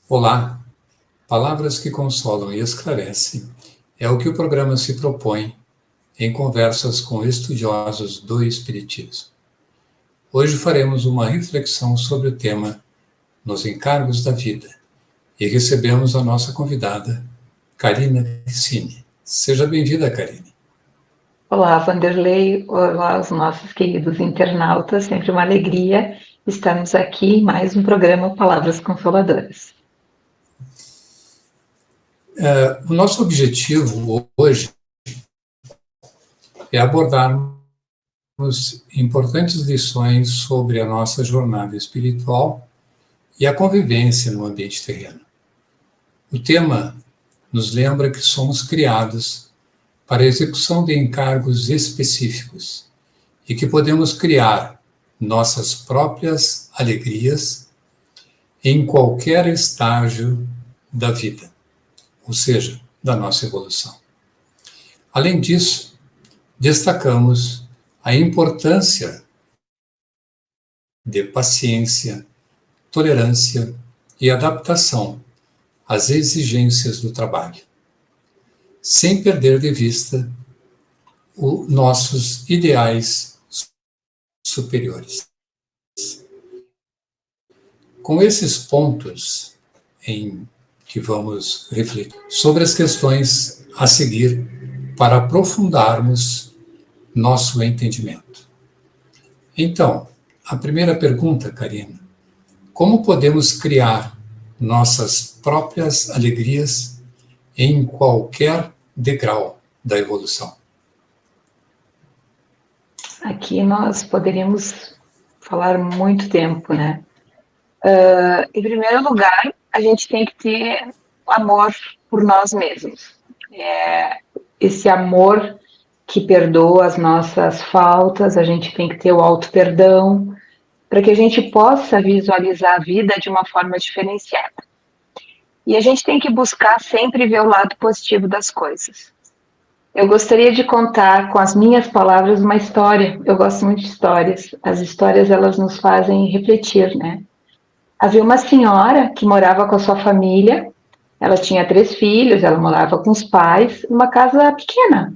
Olá, palavras que consolam e esclarecem é o que o programa se propõe em conversas com estudiosos do Espiritismo. Hoje faremos uma reflexão sobre o tema Nos Encargos da Vida e recebemos a nossa convidada, Karina Piscine. Seja bem-vinda, Karine. Olá, Vanderlei. Olá, os nossos queridos internautas. Sempre uma alegria estarmos aqui em mais um programa Palavras Consoladoras. O nosso objetivo hoje é abordarmos importantes lições sobre a nossa jornada espiritual e a convivência no ambiente terreno. O tema nos lembra que somos criados para a execução de encargos específicos e que podemos criar nossas próprias alegrias em qualquer estágio da vida, ou seja, da nossa evolução. Além disso, destacamos a importância de paciência, tolerância e adaptação às exigências do trabalho, sem perder de vista os nossos ideais superiores. Com esses pontos em que vamos refletir sobre as questões a seguir para aprofundarmos nosso entendimento. Então, a primeira pergunta, Karina: como podemos criar nossas próprias alegrias em qualquer degrau da evolução? Aqui nós poderíamos falar muito tempo, né? Em primeiro lugar, a gente tem que ter amor por nós mesmos. Esse amor que perdoa as nossas faltas, a gente tem que ter o auto-perdão, para que a gente possa visualizar a vida de uma forma diferenciada. E a gente tem que buscar sempre ver o lado positivo das coisas. Eu gostaria de contar com as minhas palavras uma história. Eu gosto muito de histórias. As histórias, elas nos fazem refletir, né? Havia uma senhora que morava com a sua família. Ela tinha 3 filhos, ela morava com os pais, numa casa pequena.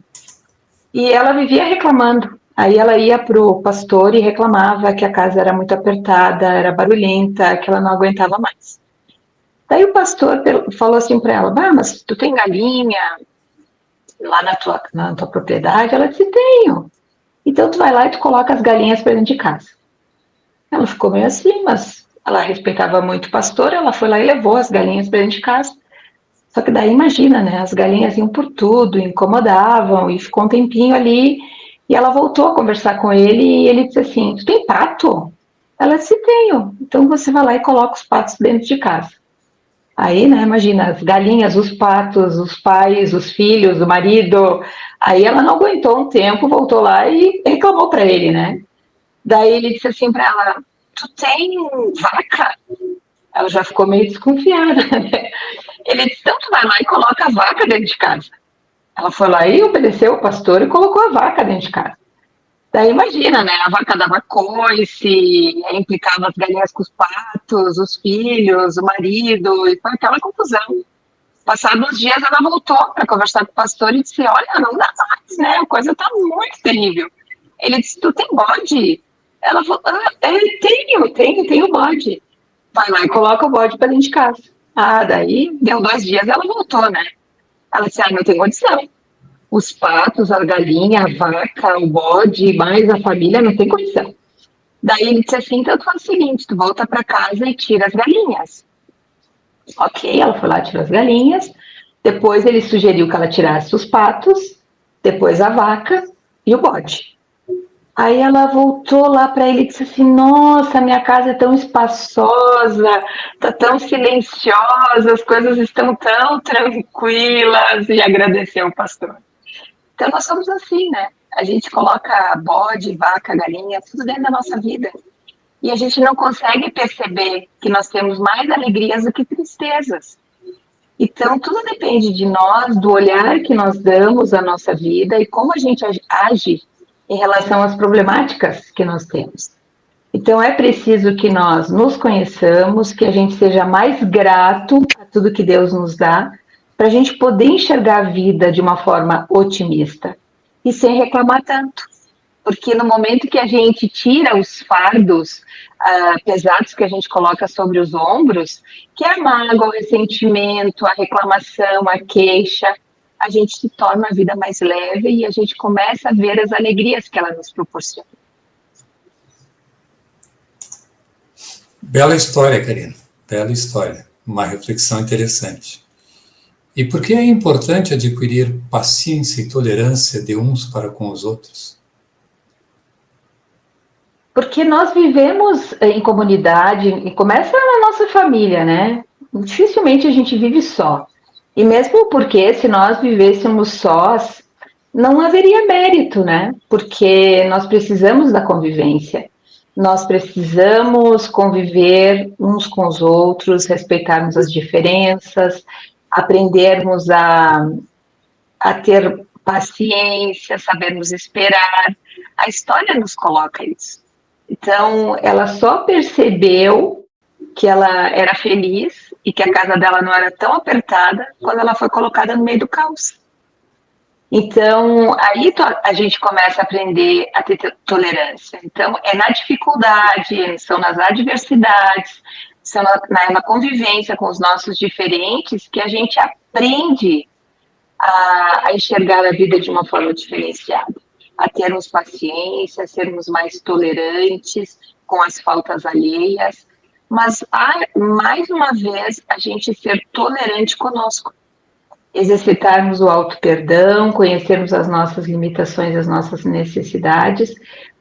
E ela vivia reclamando. Aí ela ia para o pastor e reclamava que a casa era muito apertada, era barulhenta, que ela não aguentava mais. Daí o pastor falou assim para ela: mas tu tem galinha lá na tua propriedade? Ela disse: tenho. Então tu vai lá e tu coloca as galinhas para dentro de casa. Ela ficou meio assim, mas ela respeitava muito o pastor, ela foi lá e levou as galinhas para dentro de casa. Só que daí imagina, né? As galinhas iam por tudo, incomodavam, e ficou um tempinho ali, e ela voltou a conversar com ele, e ele disse assim: tu tem pato? Ela disse: tenho. Então você vai lá e coloca os patos dentro de casa. Aí, né, imagina, as galinhas, os patos, os pais, os filhos, o marido. Aí ela não aguentou um tempo, voltou lá e reclamou para ele, né? Daí ele disse assim para ela: tu tem vaca? Ela já ficou meio desconfiada, né? Ele disse: então tu vai lá e coloca a vaca dentro de casa. Ela foi lá e obedeceu o pastor e colocou a vaca dentro de casa. Daí imagina, né? A vaca dava coice, implicava as galinhas com os patos, os filhos, o marido, e foi aquela confusão. Passados uns dias ela voltou para conversar com o pastor e disse: olha, não dá mais, né? A coisa está muito terrível. Ele disse: tu tem bode? Ela falou: tenho bode. Vai lá e coloca o bode para dentro de casa. Daí deu 2 dias e ela voltou, né? Ela disse: não tem condição. Os patos, a galinha, a vaca, o bode, mais a família, não tem condição. Daí ele disse assim: então tu faz o seguinte, tu volta para casa e tira as galinhas. Ok, ela foi lá, tirou as galinhas. Depois ele sugeriu que ela tirasse os patos, depois a vaca e o bode. Aí ela voltou lá para ele e disse assim: nossa, minha casa é tão espaçosa, tá tão silenciosa, as coisas estão tão tranquilas, e agradeceu o pastor. Então nós somos assim, né? A gente coloca bode, vaca, galinha, tudo dentro da nossa vida. E a gente não consegue perceber que nós temos mais alegrias do que tristezas. Então tudo depende de nós, do olhar que nós damos à nossa vida e como a gente age em relação às problemáticas que nós temos. Então é preciso que nós nos conheçamos, que a gente seja mais grato a tudo que Deus nos dá, para a gente poder enxergar a vida de uma forma otimista e sem reclamar tanto. Porque no momento que a gente tira os fardos pesados que a gente coloca sobre os ombros, que é a mágoa, o ressentimento, a reclamação, a queixa, a gente se torna a vida mais leve e a gente começa a ver as alegrias que ela nos proporciona. Bela história, Karina. Bela história. Uma reflexão interessante. E por que é importante adquirir paciência e tolerância de uns para com os outros? Porque nós vivemos em comunidade, e começa na nossa família, né? Dificilmente a gente vive só. E mesmo porque se nós vivêssemos sós, não haveria mérito, né? Porque nós precisamos da convivência. Nós precisamos conviver uns com os outros, respeitarmos as diferenças, aprendermos a ter paciência, sabermos esperar. A história nos coloca isso. Então, ela só percebeu que ela era feliz e que a casa dela não era tão apertada quando ela foi colocada no meio do caos. Então, aí a gente começa a aprender a ter tolerância. Então, é na dificuldade, são nas adversidades, são na convivência com os nossos diferentes que a gente aprende a enxergar a vida de uma forma diferenciada, a termos paciência, a sermos mais tolerantes com as faltas alheias, mas mais uma vez a gente ser tolerante conosco, exercitarmos o auto-perdão, conhecermos as nossas limitações, as nossas necessidades,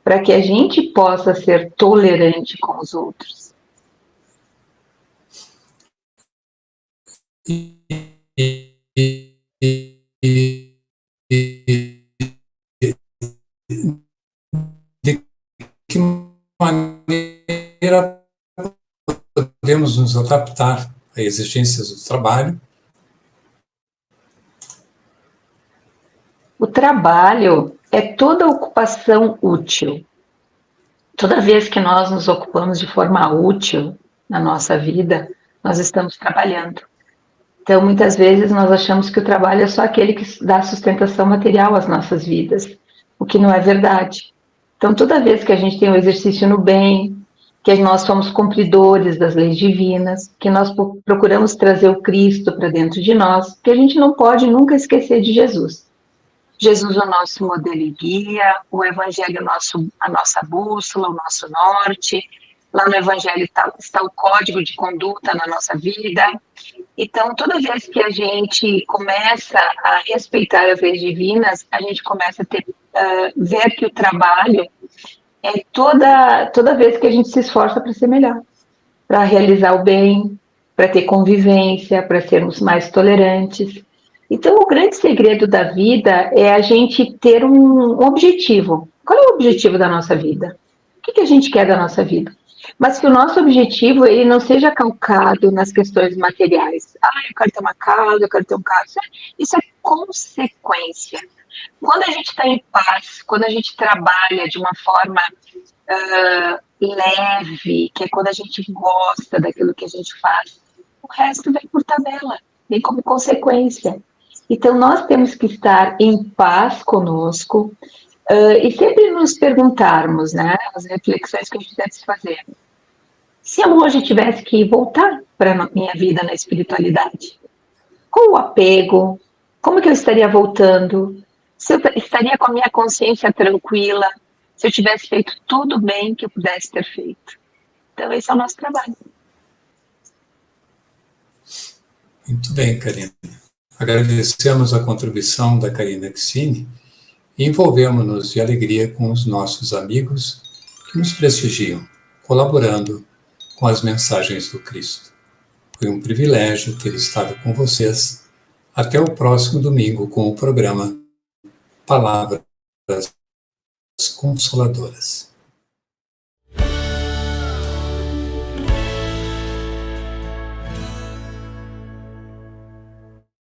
para que a gente possa ser tolerante com os outros. De que maneira podemos nos adaptar a exigências do trabalho? O trabalho é toda ocupação útil. Toda vez que nós nos ocupamos de forma útil na nossa vida, nós estamos trabalhando. Então, muitas vezes nós achamos que o trabalho é só aquele que dá sustentação material às nossas vidas, o que não é verdade. Então, toda vez que a gente tem um exercício no bem, que nós somos cumpridores das leis divinas, que nós procuramos trazer o Cristo para dentro de nós, que a gente não pode nunca esquecer de Jesus. Jesus é o nosso modelo e guia, o Evangelho é a nossa bússola, o nosso norte. Lá no Evangelho está o código de conduta na nossa vida. Então, toda vez que a gente começa a respeitar as leis divinas, a gente começa a ver que o trabalho é toda vez que a gente se esforça para ser melhor, para realizar o bem, para ter convivência, para sermos mais tolerantes. Então, o grande segredo da vida é a gente ter um objetivo. Qual é o objetivo da nossa vida? O que a gente quer da nossa vida? Mas que o nosso objetivo ele não seja calcado nas questões materiais. Eu quero ter uma casa, eu quero ter um carro. Isso é consequência. Quando a gente está em paz, quando a gente trabalha de uma forma leve, que é quando a gente gosta daquilo que a gente faz, o resto vem por tabela, vem como consequência. Então, nós temos que estar em paz conosco e sempre nos perguntarmos, né, as reflexões que a gente deve se fazer. Se eu hoje tivesse que voltar para a minha vida na espiritualidade, com o apego, como que eu estaria voltando? Se eu estaria com a minha consciência tranquila, se eu tivesse feito tudo bem que eu pudesse ter feito. Então, esse é o nosso trabalho. Muito bem, Karina. Agradecemos a contribuição da Karina Xini e envolvemos-nos de alegria com os nossos amigos que nos prestigiam, colaborando com as mensagens do Cristo. Foi um privilégio ter estado com vocês. Até o próximo domingo com o programa Palavras Consoladoras.